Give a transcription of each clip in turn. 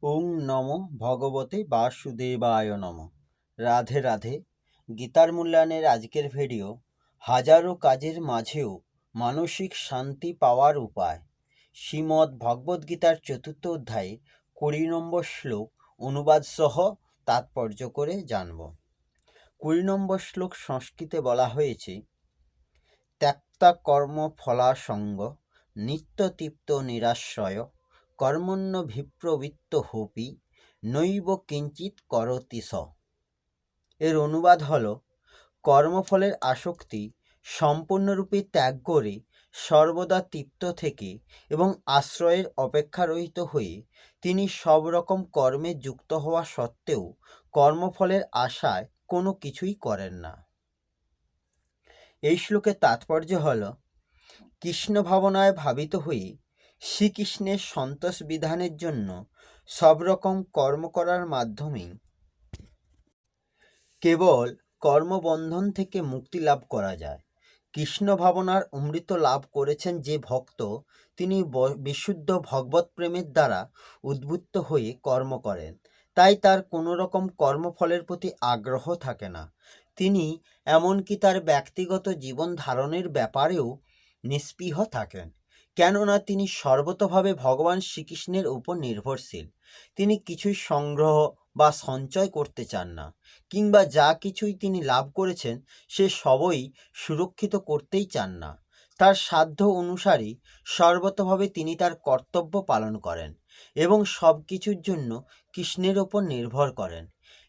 ওং নমো ভগবতে বাসুদেবায় নমঃ। রাধে রাধে। গীতার মূল্যায়নের আজকের ভিডিও হাজারো কাজের মাঝেও মানসিক শান্তি পাওয়ার উপায়। শ্রীমদ্ ভগবদ্গীতার ৪র্থ অধ্যায়ে ২০ নম্বর শ্লোক অনুবাদ সহ তাৎপর্য করে জানব। ২০ নম্বর শ্লোক সংস্কৃতে বলা হয়েছে, ত্যক্তা কর্ম ফলাসঙ্গ নিত্যতৃপ্ত নিরাশ্রয় কর্মণ্যভিপ্রবৃত্ত হোপি নৈব কিঞ্চিৎ করতি স। এর অনুবাদ হল, কর্মফলের আসক্তি সম্পূর্ণরূপে ত্যাগ করে সর্বদা তৃপ্ত থেকে এবং আশ্রয়ের অপেক্ষারহিত হয়ে তিনি সব রকম কর্মে যুক্ত হওয়া সত্ত্বেও কর্মফলের আশায় কোনো কিছুই করেন না। এই শ্লোকের তাৎপর্য হল, কৃষ্ণ ভাবনায় ভাবিত হয়ে শ্রীকৃষ্ণের সন্তোষ বিধানের জন্য সব রকম কর্ম করার মাধ্যমে কেবল কর্মবন্ধন থেকে মুক্তি লাভ করা যায়। কৃষ্ণ ভাবনার অমৃত লাভ করেছেন যে ভক্ত, তিনি বিশুদ্ধ ভগবত প্রেমের দ্বারা উদ্বুদ্ধ হয়ে কর্ম করেন, তাই তার কোনো রকম কর্মফলের প্রতি আগ্রহ থাকে না। তিনি এমনকি তার ব্যক্তিগত জীবন ধারণের ব্যাপারেও নিস্পৃহ থাকেন, কেননা তিনি সর্বতোভাবে ভগবান শ্রীকৃষ্ণের উপর নির্ভরশীল। তিনি কিছুই সংগ্রহ বা সঞ্চয় করতে চান না, কিংবা যা কিছুই তিনি লাভ করেছেন সে সবই সুরক্ষিত করতেই চান না। তার সাধ্য অনুসারী সর্বতোভাবে তিনি তার কর্তব্য পালন করেন এবং সব কিছুর জন্য কৃষ্ণের ওপর নির্ভর করেন।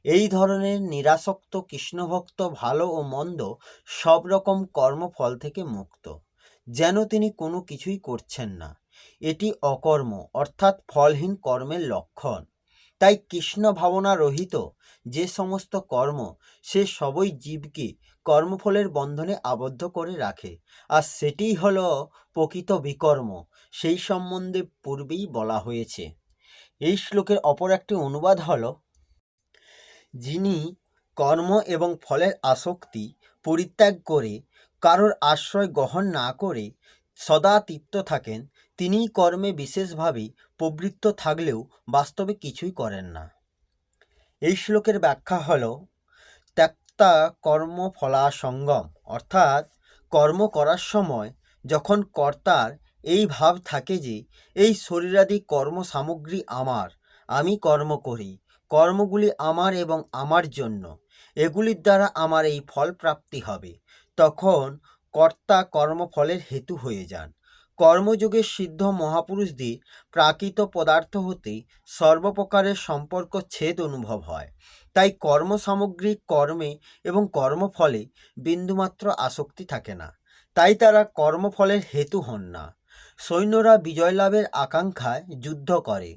এই ধরনের নিরাসক্ত কৃষ্ণভক্ত ভালো ও মন্দ সব রকম কর্মফল থেকে মুক্ত, যেন তিনি কোনো কিছুই করছেন না। এটি অকর্ম অর্থাৎ ফলহীন কর্মের লক্ষণ। তাই কৃষ্ণ ভাবনা রহিত যে সমস্ত কর্ম, সে সবই জীবকে কর্মফলের বন্ধনে আবদ্ধ করে রাখে, আর সেটিই হলো প্রকৃত বিকর্ম। সেই সম্বন্ধে পূর্বেই বলা হয়েছে। এই শ্লোকের অপর একটি অনুবাদ হল, যিনি কর্ম এবং ফলের আসক্তি পরিত্যাগ করে কারোর আশ্রয় গ্রহণ না করে সদা তৃপ্ত থাকেন, তিনিই কর্মে বিশেষভাবে প্রবৃত্ত থাকলেও বাস্তবে কিছুই করেন না। এই শ্লোকের ব্যাখ্যা হল, ত্যক্তা কর্ম ফলাসঙ্গম অর্থাৎ কর্ম করার সময় যখন কর্তার এই ভাব থাকে যে এই শরীরাদি কর্ম সামগ্রী আমার, আমি কর্ম করি, কর্মগুলি আমার এবং আমার জন্য, এগুলির দ্বারা আমার এই ফল প্রাপ্তি হবে, তখন কর্তা কর্মফলের হেতু হয়ে যান। কর্মযোগের সিদ্ধ মহাপুরুষদের প্রাকৃত পদার্থ হতে সর্বপ্রকারের সম্পর্ক ছেদ অনুভব হয়। তাই কর্ম সামগ্রী কর্মে এবং কর্মফলে বিন্দুমাত্র আসক্তি থাকে না, তাই তারা কর্মফলের হেতু হন না। সৈন্যরা বিজয় লাভের আকাঙ্ক্ষায় যুদ্ধ করে,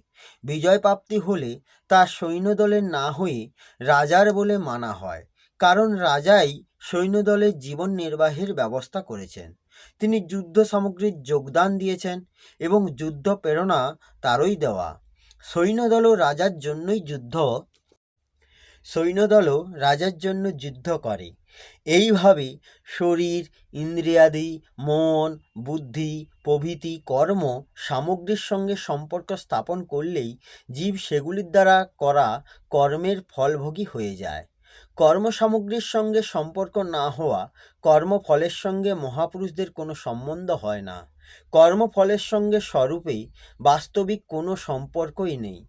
বিজয় প্রাপ্তি হলে তা সৈন্যদলের না হয়ে রাজার বলে মানা হয়, কারণ রাজাই সৈন্যদলের জীবন নির্বাহের ব্যবস্থা করেছেন। তিনি যুদ্ধ সামগ্রীর যোগদান দিয়েছেন এবং যুদ্ধ প্রেরণা তারই দেওয়া। সৈন্যদলও রাজার জন্য যুদ্ধ করে। এইভাবে শরীর, ইন্দ্রিয়াদি, মন, বুদ্ধি প্রভৃতি কর্ম সামগ্রীর সঙ্গে সম্পর্ক স্থাপন করলেই জীব সেগুলির দ্বারা করা কর্মের ফলভোগী হয়ে যায়। কর্মসামগ্রীর সঙ্গে সম্পর্ক না হওয়া কর্মফলের সঙ্গে মহাপুরুষদের কোনো সম্বন্ধ হয় না। কর্মফলের সঙ্গে স্বরূপেই বাস্তবিক কোনো সম্পর্কই নেই।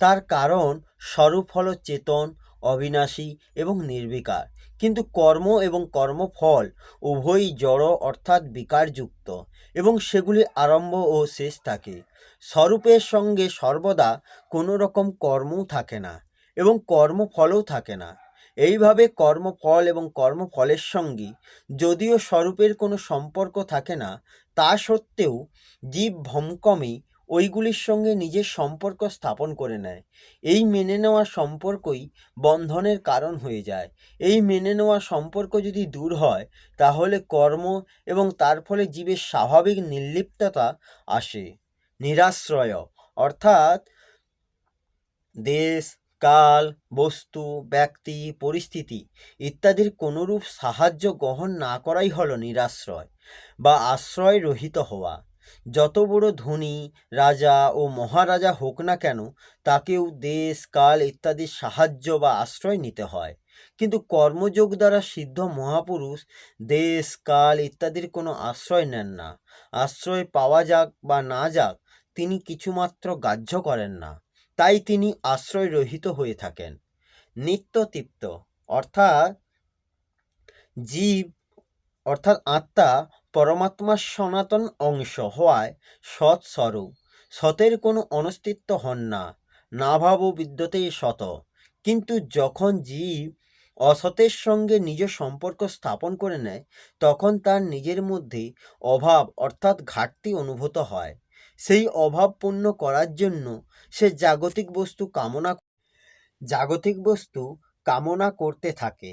তার কারণ স্বরূপ হল চেতন, অবিনাশী এবং নির্বিকার, কিন্তু কর্ম এবং কর্মফল উভয়ই জড় অর্থাৎ বিকারযুক্ত এবং সেগুলি আরম্ভ ও শেষ থাকে। স্বরূপের সঙ্গে সর্বদা কোনো রকম কর্মও থাকে না এবং কর্মফলও থাকে না। এইভাবে কর্মফল এবং কর্মফলের সঙ্গে যদিও স্বরূপের কোনো সম্পর্ক থাকে না, তা সত্ত্বেও জীব ভমকমে ওইগুলির সঙ্গে নিজের সম্পর্ক স্থাপন করে নেয়। এই মেনে নেওয়া সম্পর্কই বন্ধনের কারণ হয়ে যায়। এই মেনে নেওয়া সম্পর্ক যদি দূর হয়, তাহলে কর্ম এবং তার ফলে জীবের স্বাভাবিক নির্লিপ্ততা আসে। নিরাশ্রয় অর্থাৎ দেশ, কাল, বস্তু, ব্যক্তি, পরিস্থিতি ইত্যাদির কোনরূপ সাহায্য গ্রহণ না করাই হলো নিরাশ্রয় বা আশ্রয় রহিত হওয়া। যত বড় ধনী রাজা ও মহারাজা হোক না কেন, তাকেও দেশ কাল ইত্যাদির সাহায্য বা আশ্রয় নিতে হয়। কিন্তু কর্মযোগ দ্বারা সিদ্ধ মহাপুরুষ দেশ কাল ইত্যাদির কোনো আশ্রয় নেন না। আশ্রয় পাওয়া যাক বা না যাক, তিনি কিছুমাত্র গ্রাহ্য করেন না। তাই তিনি আশ্রয় রহিত হয়ে থাকেন। নিত্যতৃপ্ত অর্থাৎ জীব অর্থাৎ আত্মা পরমাত্মার সনাতন অংশ হওয়ায় সৎস্বরূপ। সতের কোনো অনস্তিত্ব হন না, না ভাবও বিদ্যতে সত। কিন্তু যখন জীব অসতের সঙ্গে নিজ সম্পর্ক স্থাপন করে নেয়, তখন তার নিজের মধ্যে অভাব অর্থাৎ ঘাটতি অনুভূত হয়। সেই অভাব পূর্ণ করার জন্য সে জাগতিক বস্তু কামনা করতে থাকে।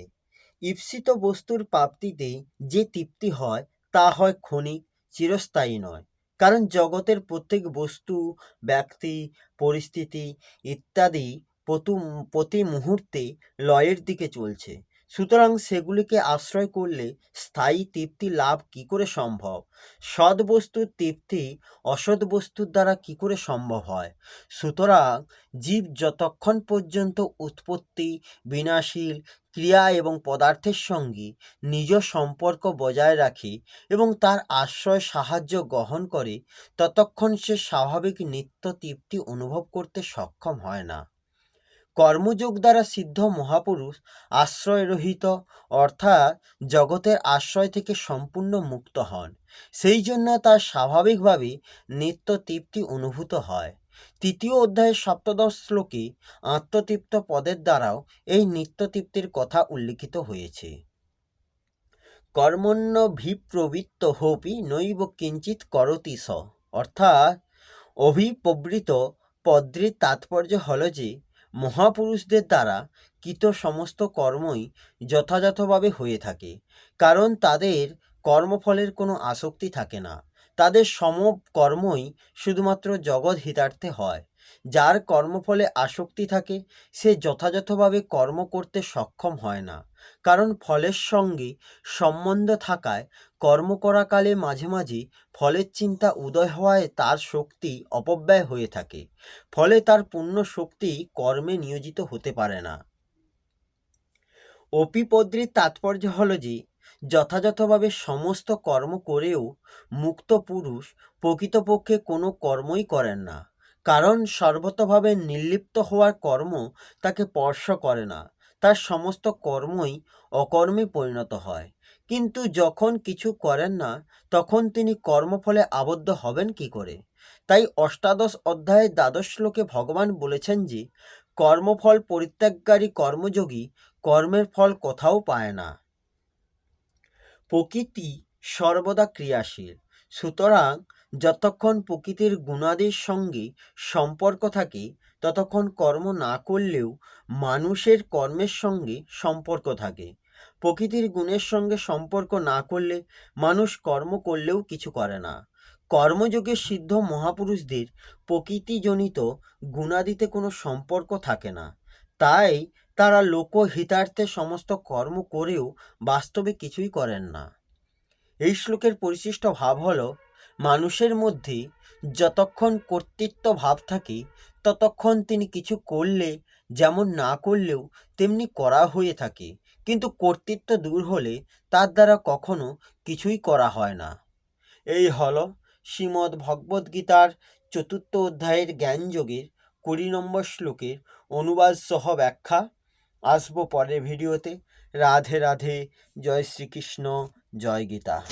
ঈপ্সিত বস্তুর প্রাপ্তিতে যে তৃপ্তি হয়, তা হয় ক্ষণিক, চিরস্থায়ী নয়। কারণ জগতের প্রত্যেক বস্তু, ব্যক্তি, পরিস্থিতি ইত্যাদি প্রতি মুহূর্তে লয়ের দিকে চলছে। সুতরাং সেগুলিকে আশ্রয় করলে স্থায়ী তৃপ্তি লাভ কী করে সম্ভব? সৎ বস্তুর তৃপ্তি অসৎ বস্তুর দ্বারা কী করে সম্ভব হয়? সুতরাং জীব যতক্ষণ পর্যন্ত উৎপত্তি, বিনাশীল ক্রিয়া এবং পদার্থের সঙ্গে নিজ সম্পর্ক বজায় রাখে এবং তার আশ্রয় সাহায্য গ্রহণ করে, ততক্ষণ সে স্বাভাবিক নিত্য তৃপ্তি অনুভব করতে সক্ষম হয় না। কর্মযোগ দ্বারা সিদ্ধ মহাপুরুষ আশ্রয়রহিত অর্থাৎ জগতের আশ্রয় থেকে সম্পূর্ণ মুক্ত হন। সেই জন্য তার স্বাভাবিকভাবে নিত্য তৃপ্তি অনুভূত হয়। তৃতীয় অধ্যায়ের সপ্তদশ শ্লোকে আত্মতৃপ্ত পদের দ্বারাও এই নিত্য তৃপ্তির কথা উল্লিখিত হয়েছে। কর্মণ্যভিপ্রবৃত্ত হোপি নৈব কিঞ্চিৎ করতি স। অর্থাৎ অভিপ্রবৃত পদ্মের তাৎপর্য হল যে মহাপুরুষদের দ্বারা কৃত সমস্ত কর্মই যথাযথভাবে হয়ে থাকে, কারণ তাদের কর্মফলের কোনো আসক্তি থাকে না। তাদের সম কর্মই শুধুমাত্র জগৎ হিতার্থে হয়। যার কর্মফলে আসক্তি থাকে, সে যথাযথভাবে কর্ম করতে সক্ষম হয় না, কারণ ফলের সঙ্গে সম্বন্ধ থাকায় কর্ম করাকালে মাঝে মাঝে ফলের চিন্তা উদয় হওয়ায় তার শক্তি অপব্যয় হয়ে থাকে। ফলে তার পূর্ণ শক্তি কর্মে নিয়োজিত হতে পারে না। অপিপদ্রির তাৎপর্য হল যে যথাযথভাবে সমস্ত কর্ম করেও মুক্ত পুরুষ প্রকৃতপক্ষে কোনো কর্মই করেন না, কারণ সর্বতভাবে নির্লিপ্ত হওয়ার কর্ম তাকে স্পর্শ করে না। তার সমস্ত কর্মই অকর্মে পরিণত হয়। কিন্তু যখন কিছু করেন না, তখন তিনি কর্মফলে আবদ্ধ হবেন কি করে? তাই অষ্টাদশ অধ্যায়ের দ্বাদশ শ্লোকে ভগবান বলেছেন যে কর্মফল পরিত্যাগকারী কর্মযোগী কর্মের ফল কোথাও পায় না। প্রকৃতি সর্বদা ক্রিয়াশীল। সুতরাং যতক্ষণ প্রকৃতির গুণাদির সঙ্গে সম্পর্ক থাকে, ততক্ষণ কর্ম না করলেও মানুষের কর্মের সঙ্গে সম্পর্ক থাকে। প্রকৃতির গুণের সঙ্গে সম্পর্ক না করলে মানুষ কর্ম করলেও কিছু করে না। কর্মযোগে সিদ্ধ মহাপুরুষদের প্রকৃতিজনিত গুণাদিতে কোনো সম্পর্ক থাকে না। তাই তারা লোকহিতার্থে সমস্ত কর্ম করেও বাস্তবে কিছুই করেন না। এই শ্লোকের পরিশিষ্ট ভাব হল, মানুষের মধ্যে যতক্ষণ কর্তৃত্ব ভাব থাকে, ততক্ষণ তিনি কিছু করলে যেমন না করলেও তেমনি করা হয়ে থাকে, কিন্তু কর্তৃত্ব দূর হলে তার দ্বারা কখনো কিছুই করা হয় না। এই হল শ্রীমদ্ ভগবদ্গীতার 4th অধ্যায়ের জ্ঞানযোগের 20 নম্বর শ্লোকের অনুবাদ সহ ব্যাখ্যা। আসবো পরের ভিডিওতে। রাধে রাধে। জয় শ্রীকৃষ্ণ। জয় গীতা।